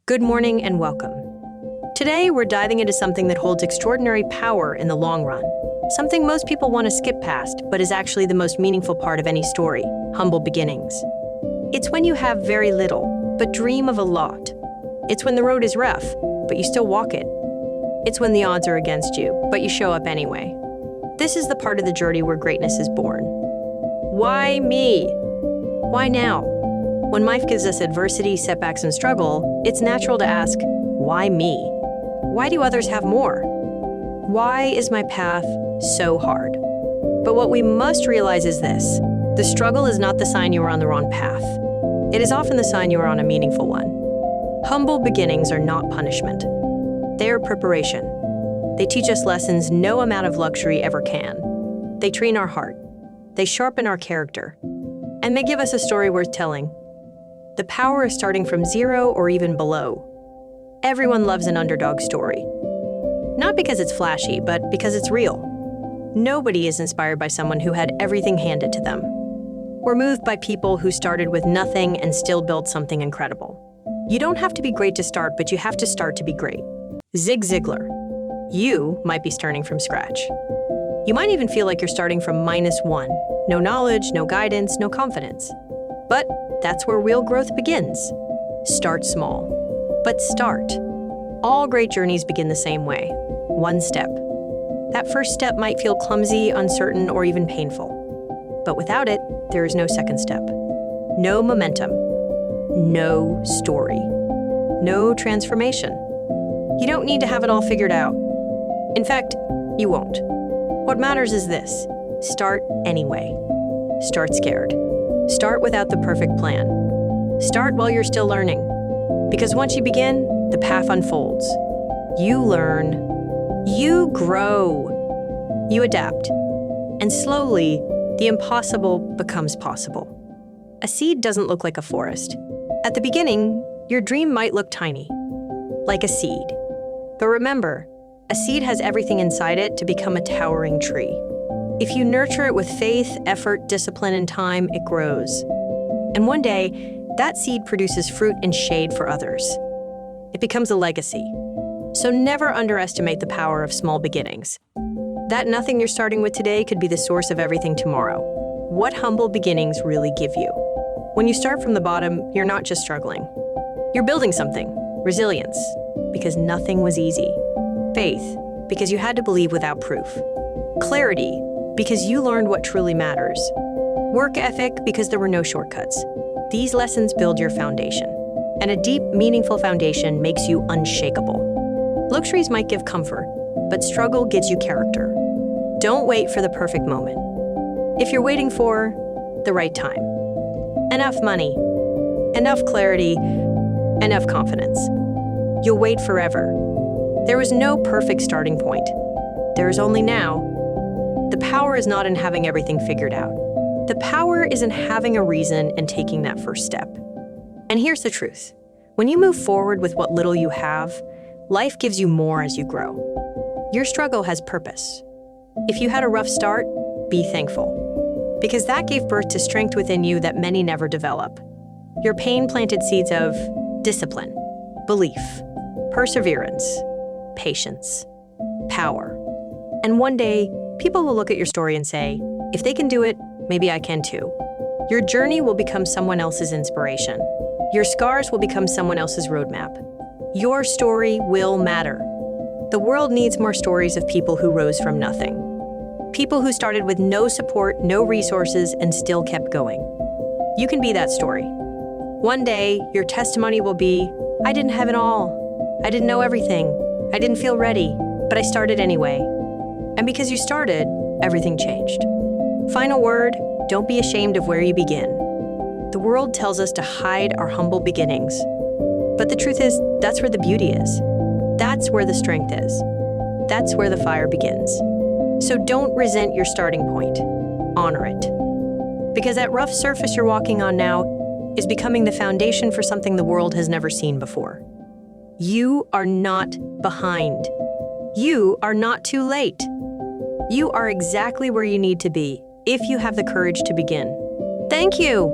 Good morning and welcome. Today, we're diving into something that holds extraordinary power in the long run. Something most people want to skip past, but is actually the most meaningful part of any story: humble beginnings. It's when you have very little, but dream of a lot. It's when the road is rough, but you still walk it. It's when the odds are against you, but you show up anyway. This is the part of the journey where greatness is born. Why me? Why now? When life gives us adversity, setbacks, and struggle, it's natural to ask, why me? Why do others have more? Why is my path so hard? But what we must realize is this: the struggle is not the sign you are on the wrong path. It is often the sign you are on a meaningful one. Humble beginnings are not punishment. They are preparation. They teach us lessons no amount of luxury ever can. They train our heart. They sharpen our character. And they give us a story worth telling. The power is starting from zero or even below. Everyone loves an underdog story. Not because it's flashy, but because it's real. Nobody is inspired by someone who had everything handed to them. We're moved by people who started with nothing and still built something incredible. You don't have to be great to start, but you have to start to be great. Zig Ziglar. You might be starting from scratch. You might even feel like you're starting from -1. No knowledge, no guidance, no confidence. But that's where real growth begins. Start small. But start. All great journeys begin the same way. One step. That first step might feel clumsy, uncertain, or even painful. But without it, there is no second step. No momentum. No story. No transformation. You don't need to have it all figured out. In fact, you won't. What matters is this: start anyway. Start scared. Start without the perfect plan. Start while you're still learning. Because once you begin, the path unfolds. You learn. You grow. You adapt. And slowly, the impossible becomes possible. A seed doesn't look like a forest. At the beginning, your dream might look tiny, like a seed. But remember, a seed has everything inside it to become a towering tree. If you nurture it with faith, effort, discipline, and time, it grows. And one day, that seed produces fruit and shade for others. It becomes a legacy. So never underestimate the power of small beginnings. That nothing you're starting with today could be the source of everything tomorrow. What humble beginnings really give you? When you start from the bottom, you're not just struggling. You're building something. Resilience, because nothing was easy. Faith, because you had to believe without proof. Clarity, because you learned what truly matters. Work ethic, because there were no shortcuts. These lessons build your foundation. And a deep, meaningful foundation makes you unshakable. Luxuries might give comfort, but struggle gives you character. Don't wait for the perfect moment. If you're waiting for the right time, enough money, enough clarity, enough confidence, you'll wait forever. There is no perfect starting point. There is only now. The power is not in having everything figured out. The power is in having a reason and taking that first step. And here's the truth. When you move forward with what little you have, life gives you more as you grow. Your struggle has purpose. If you had a rough start, be thankful. Because that gave birth to strength within you that many never develop. Your pain planted seeds of discipline, belief, perseverance, patience, power. And one day, people will look at your story and say, if they can do it, maybe I can too. Your journey will become someone else's inspiration. Your scars will become someone else's roadmap. Your story will matter. The world needs more stories of people who rose from nothing. People who started with no support, no resources, and still kept going. You can be that story. One day, your testimony will be, I didn't have it all. I didn't know everything. I didn't feel ready, but I started anyway. And because you started, everything changed. Final word, don't be ashamed of where you begin. The world tells us to hide our humble beginnings. But the truth is, that's where the beauty is. That's where the strength is. That's where the fire begins. So don't resent your starting point. Honor it. Because that rough surface you're walking on now is becoming the foundation for something the world has never seen before. You are not behind. You are not too late. You are exactly where you need to be if you have the courage to begin. Thank you.